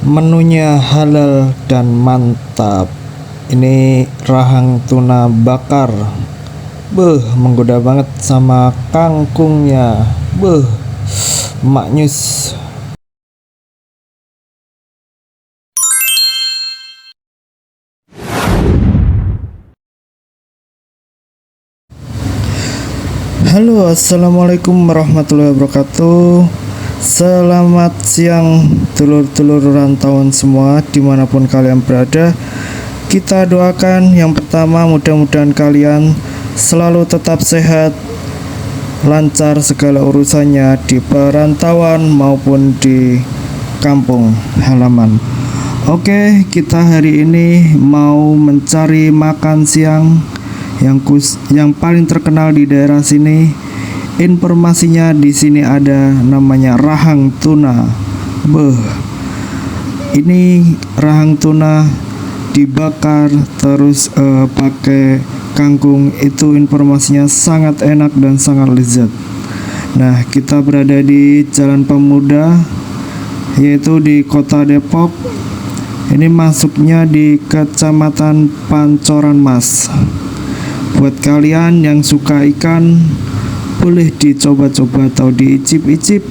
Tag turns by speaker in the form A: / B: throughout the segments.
A: Menunya halal dan mantap. Ini rahang tuna bakar. Menggoda banget sama kangkungnya. Maknyus. Halo, assalamualaikum warahmatullahi wabarakatuh. Selamat siang telur-telur rantauan semua dimanapun kalian berada. Kita doakan yang pertama, mudah-mudahan kalian selalu tetap sehat, lancar segala urusannya di perantauan maupun di kampung halaman. Oke, kita hari ini mau mencari makan siang yang paling terkenal di daerah sini. Informasinya di sini ada namanya rahang tuna. Ini rahang tuna dibakar terus pakai kangkung, itu informasinya sangat enak dan sangat lezat. Nah, kita berada di Jalan Pemuda, yaitu di Kota Depok. Ini masuknya di Kecamatan Pancoran Mas. Buat kalian yang suka ikan, boleh dicoba-coba atau diicip-icip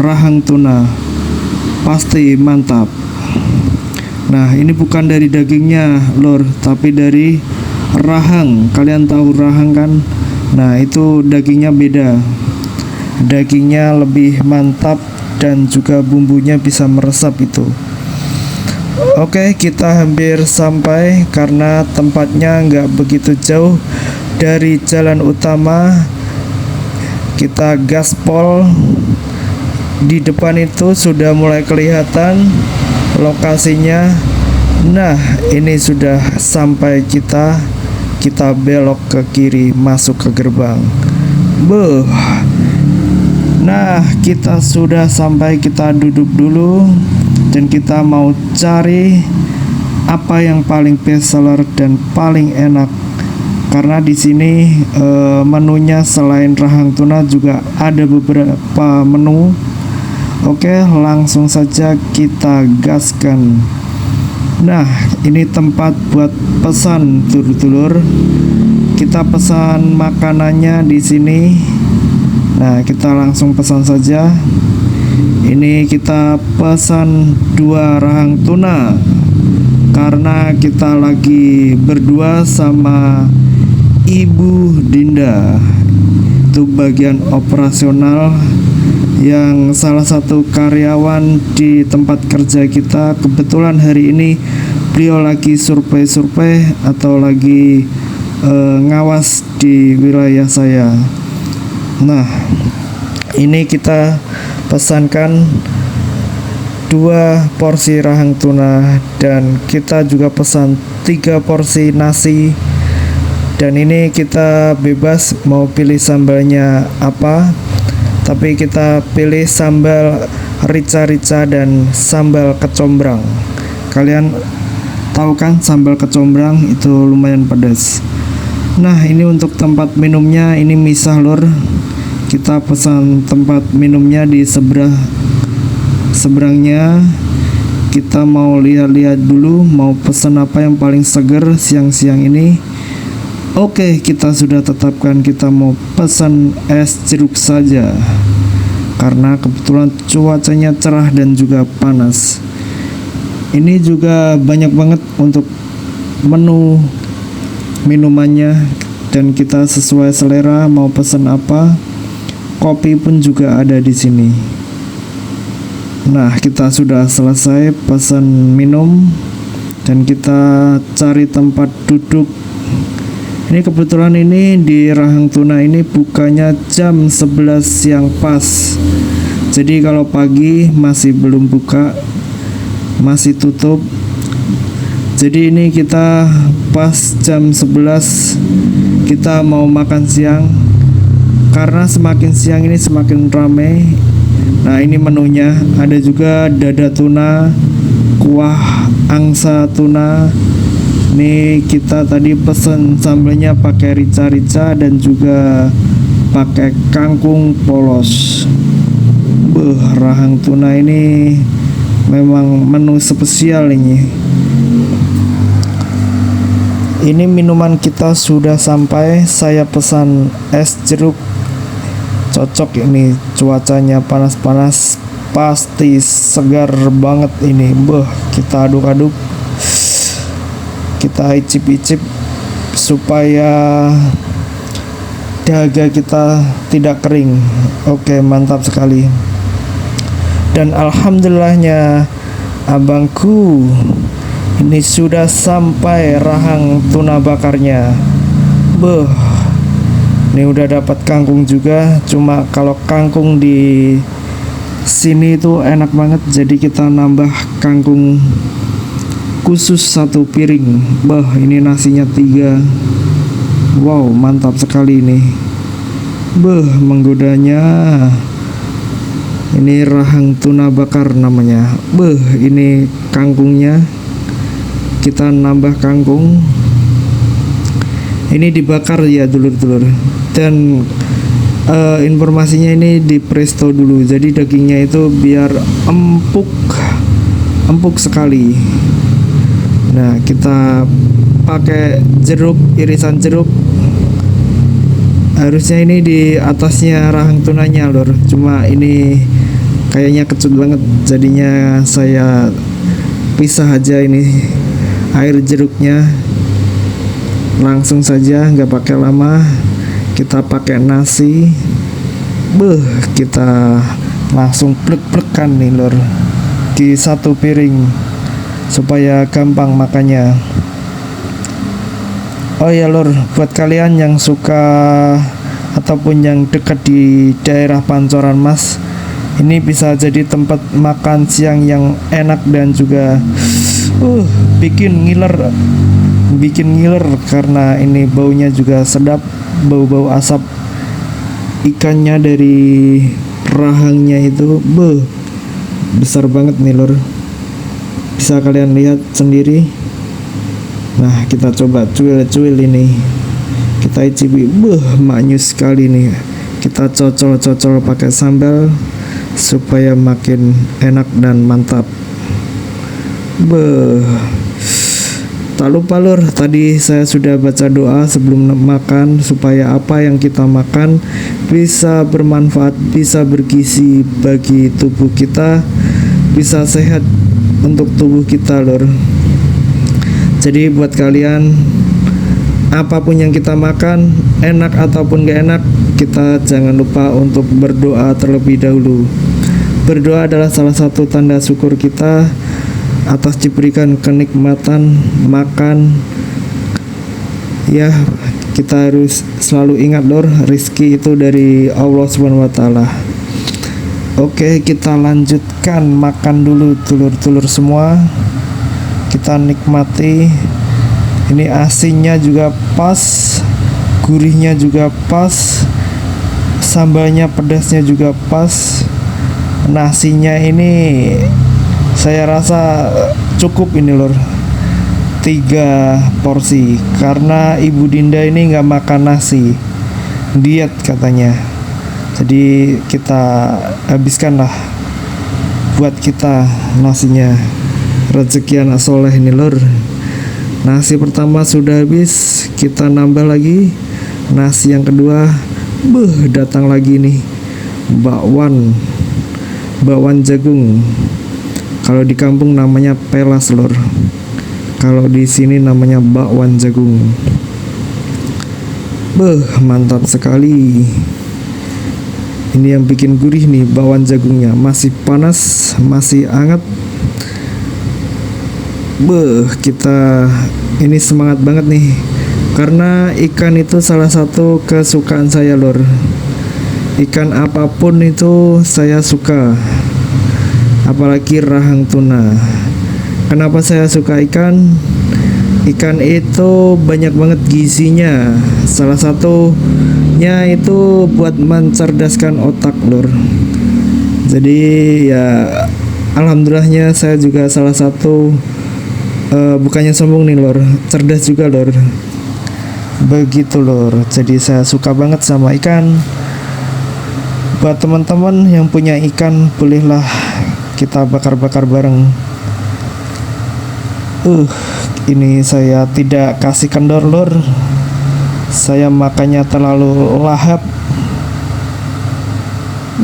A: rahang tuna, pasti mantap. Nah, ini bukan dari dagingnya lor, tapi dari rahang. Kalian tahu rahang kan? Nah, itu dagingnya beda. Dagingnya lebih mantap dan juga bumbunya bisa meresap itu. Oke, kita hampir sampai karena tempatnya nggak begitu jauh dari jalan utama. Kita gaspol. Di depan itu sudah mulai kelihatan lokasinya. Nah, ini sudah sampai kita belok ke kiri masuk ke gerbang. Nah, kita sudah sampai, kita duduk dulu dan kita mau cari apa yang paling best seller dan paling enak. Karena di sini menunya selain rahang tuna juga ada beberapa menu. Oke, langsung saja kita gaskan. Nah, ini tempat buat pesan dulur-dulur. Kita pesan makanannya di sini. Nah, kita langsung pesan saja. Ini kita pesan 2 rahang tuna karena kita lagi berdua sama Ibu Dinda. Itu bagian operasional yang salah satu karyawan di tempat kerja kita. Kebetulan hari ini beliau lagi survei atau lagi ngawas di wilayah saya. Nah, ini kita pesankan 2 porsi rahang tuna dan kita juga pesan 3 porsi nasi. Dan ini kita bebas mau pilih sambalnya apa, tapi kita pilih sambal rica-rica dan sambal kecombrang. Kalian tahu kan sambal kecombrang itu lumayan pedas. Nah, ini untuk tempat minumnya, ini misah lur. Kita pesan tempat minumnya di seberangnya. Kita mau lihat-lihat dulu mau pesan apa yang paling seger siang-siang ini. Oke, kita sudah tetapkan kita mau pesan es jeruk saja karena kebetulan cuacanya cerah dan juga panas. Ini juga banyak banget untuk menu minumannya dan kita sesuai selera mau pesan apa. Kopi pun juga ada di sini. Nah, kita sudah selesai pesan minum dan kita cari tempat duduk. Ini kebetulan ini di rahang tuna ini bukanya jam 11 siang pas. Jadi kalau pagi masih belum buka, masih tutup. Jadi ini kita pas jam 11 kita mau makan siang. Karena semakin siang ini semakin ramai. Nah, ini menunya ada juga dada tuna, kuah angsa tuna. Ini kita tadi pesen sambalnya pakai rica-rica dan juga pakai kangkung polos. Rahang tuna ini Memang menu spesial ini. Ini minuman kita sudah sampai. Saya pesan es jeruk. Cocok ini, cuacanya panas-panas, pasti segar banget ini. Kita aduk-aduk, kita icip-icip supaya dahaga kita tidak kering. Oke, mantap sekali. Dan alhamdulillahnya abangku, ini sudah sampai rahang tuna bakarnya. Ini udah dapat kangkung juga. Cuma kalau kangkung di sini itu enak banget, jadi kita nambah kangkung khusus 1 piring. Ini nasinya 3. Wow, mantap sekali ini. Menggodanya. Ini rahang tuna bakar namanya. Ini kangkungnya. Kita nambah kangkung. Ini dibakar ya dulur-dulur. Dan informasinya ini di presto dulu. Jadi dagingnya itu biar empuk sekali. Nah, kita pakai jeruk, irisan jeruk. Harusnya ini di atasnya rahang tunanya, lor. Cuma ini kayaknya kecut banget, jadinya saya pisah aja ini air jeruknya. Langsung saja, nggak pakai lama. Kita pakai nasi. Kita langsung plek-plekan nih, lor, di 1 piring supaya gampang makannya. Oh ya, lor, buat kalian yang suka ataupun yang dekat di daerah Pancoran Mas, ini bisa jadi tempat makan siang yang enak dan juga bikin ngiler karena ini baunya juga sedap, bau-bau asap ikannya dari rahangnya itu besar banget nih, lor. Bisa kalian lihat sendiri. Nah, kita coba cuil ini. Kita icipi. Maknyus sekali nih. Kita cocol pakai sambal supaya makin enak dan mantap. Tak lupa, lor, tadi saya sudah baca doa sebelum makan supaya apa yang kita makan bisa bermanfaat, bisa bergizi bagi tubuh kita, bisa sehat untuk tubuh kita, lor. Jadi buat kalian, apapun yang kita makan, enak ataupun gak enak, kita jangan lupa untuk berdoa terlebih dahulu. Berdoa adalah salah satu tanda syukur kita atas diberikan kenikmatan makan. Ya, kita harus selalu ingat, lor, rizki itu dari Allah SWT. Oke, kita lanjutkan makan dulu, dulur-dulur semua. Kita nikmati. Ini asinnya juga pas, gurihnya juga pas, sambalnya pedasnya juga pas. Nasinya ini saya rasa cukup ini, lor, 3 porsi karena Ibu Dinda ini nggak makan nasi, diet katanya. Jadi kita habiskan lah buat kita nasinya. Rezeki anak soleh ini, lor. Nasi pertama sudah habis, kita nambah lagi. Nasi yang kedua, datang lagi nih, bakwan jagung. Kalau di kampung namanya pelas, lor. Kalau di sini namanya bakwan jagung. Mantap sekali. Ini yang bikin gurih nih, bakwan jagungnya. Masih panas, masih hangat. Kita ini semangat banget nih, karena ikan itu salah satu kesukaan saya, lor. Ikan apapun itu saya suka, apalagi rahang tuna. Kenapa saya suka ikan? Ikan itu banyak banget gizinya. Salah satunya itu buat mencerdaskan otak, lor. Jadi ya alhamdulillahnya saya juga salah satu, bukannya sombong nih, lor, cerdas juga, lor. Begitu, lor. Jadi saya suka banget sama ikan. Buat teman-teman yang punya ikan, bolehlah kita bakar-bakar bareng. Ini saya tidak kasih kendor lur, saya makannya terlalu lahap.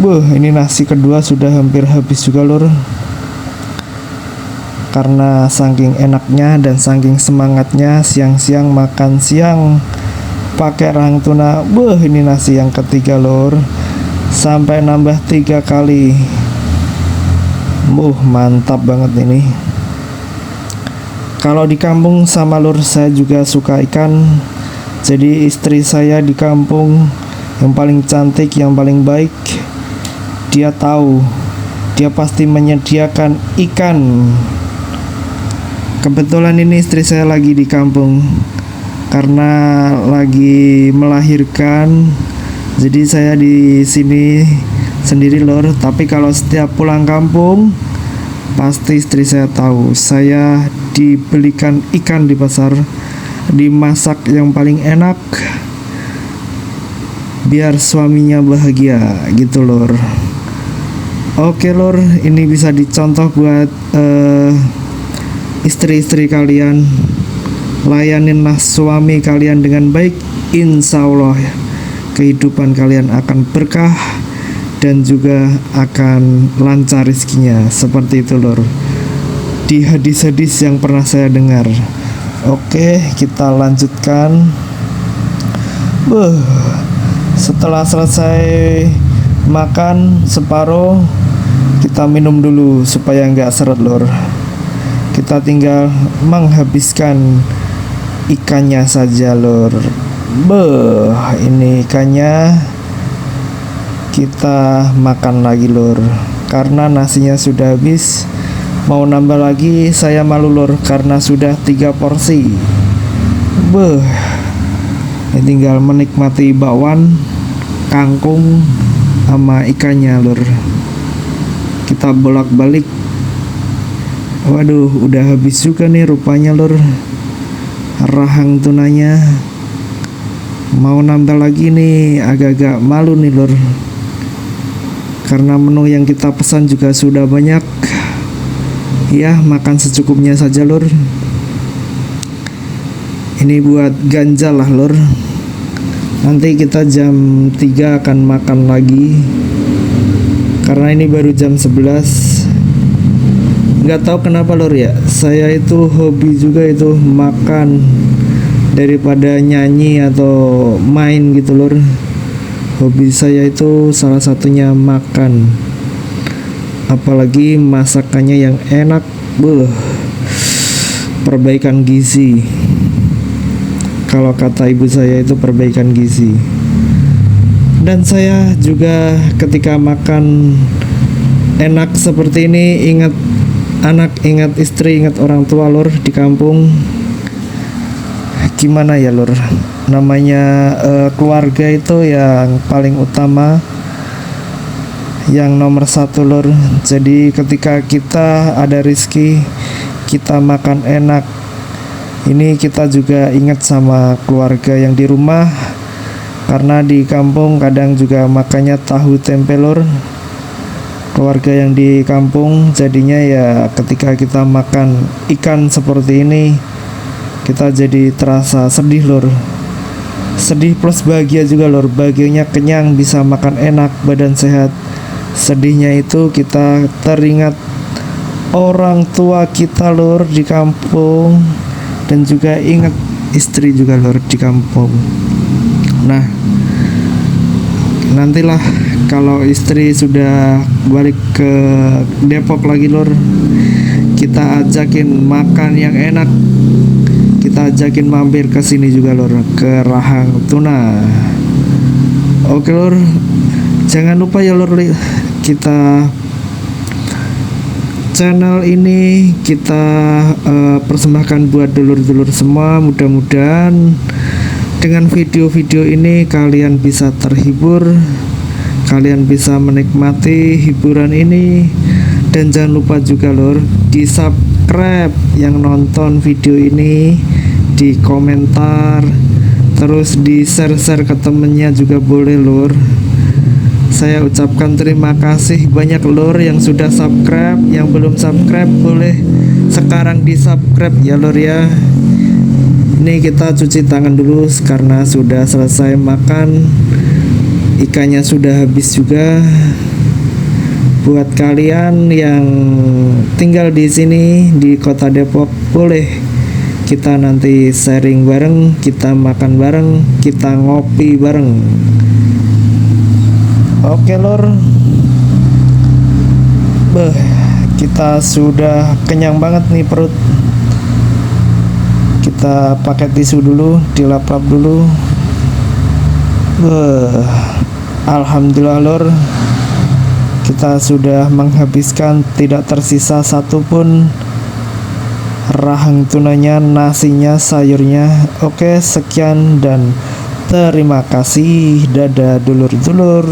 A: Ini nasi kedua sudah hampir habis juga lur, karena saking enaknya dan saking semangatnya siang-siang makan siang pakai rahang tuna. Ini nasi yang ketiga lur, sampai nambah 3 kali. Mantap banget ini. Kalau di kampung sama lur, saya juga suka ikan. Jadi istri saya di kampung yang paling cantik, yang paling baik, dia tahu, dia pasti menyediakan ikan. Kebetulan ini istri saya lagi di kampung karena lagi melahirkan. Jadi saya di sini sendiri lor. Tapi kalau setiap pulang kampung, pasti istri saya tahu saya dibelikan ikan di pasar, dimasak yang paling enak, biar suaminya bahagia gitu lor. Oke lor, ini bisa dicontoh buat istri-istri kalian. Layaninlah suami kalian dengan baik, insya Allah kehidupan kalian akan berkah dan juga akan lancar rezekinya. Seperti itu lor, di hadis-hadis yang pernah saya dengar. Oke, kita lanjutkan. Setelah selesai makan separuh, kita minum dulu supaya nggak seret lor. Kita tinggal menghabiskan ikannya saja lor. Ini ikannya kita makan lagi lor, karena nasinya sudah habis. Mau nambah lagi saya malu lor, karena sudah 3 porsi. Ini tinggal menikmati bakwan, kangkung, sama ikannya lur. Kita bolak-balik. Waduh, udah habis juga nih rupanya lur, rahang tunanya. Mau nambah lagi nih, agak-agak malu nih lur, karena menu yang kita pesan juga sudah banyak. Ya, makan secukupnya saja lur. Ini buat ganjal lah lur. Nanti kita jam 3 akan makan lagi, karena ini baru jam 11. Nggak tahu kenapa lor ya, saya itu hobi juga itu makan daripada nyanyi atau main gitu lor. Hobi saya itu salah satunya makan, apalagi masakannya yang enak. Perbaikan gizi. Kalau kata ibu saya itu perbaikan gizi. Dan saya juga ketika makan enak seperti ini ingat anak, ingat istri, ingat orang tua lor di kampung. Gimana ya lor, namanya keluarga itu yang paling utama, yang nomor 1 lor. Jadi ketika kita ada rezeki, kita makan enak, ini kita juga ingat sama keluarga yang di rumah. Karena di kampung kadang juga makannya tahu tempe lor, keluarga yang di kampung. Jadinya ya ketika kita makan ikan seperti ini, kita jadi terasa sedih lor. Sedih plus bahagia juga lor. Bahagianya kenyang, bisa makan enak, badan sehat. Sedihnya itu kita teringat orang tua kita lor di kampung, dan juga ingat istri juga lor di kampung. Nah, nantilah kalau istri sudah balik ke Depok lagi lor, kita ajakin makan yang enak. Kita ajakin mampir ke sini juga lor, ke Rahang Tuna. Oke lor, jangan lupa ya lor, kita channel ini kita persembahkan buat dulur-dulur semua. Mudah-mudahan dengan video-video ini kalian bisa terhibur, kalian bisa menikmati hiburan ini. Dan jangan lupa juga lor, di subscribe yang nonton video ini, di komentar, terus di share-share ke temennya juga boleh lor. Saya ucapkan terima kasih banyak lur yang sudah subscribe. Yang belum subscribe boleh sekarang di subscribe ya lur ya. Ini kita cuci tangan dulu karena sudah selesai makan. Ikannya sudah habis juga. Buat kalian yang tinggal di sini di Kota Depok, boleh kita nanti sharing bareng, kita makan bareng, kita ngopi bareng. Oke lor, kita sudah kenyang banget nih perut. Kita pakai tisu dulu, dilap-lap dulu. Alhamdulillah lor, kita sudah menghabiskan, tidak tersisa satupun. Rahang tunanya, nasinya, sayurnya. Oke, sekian dan terima kasih. Dadah dulur-dulur.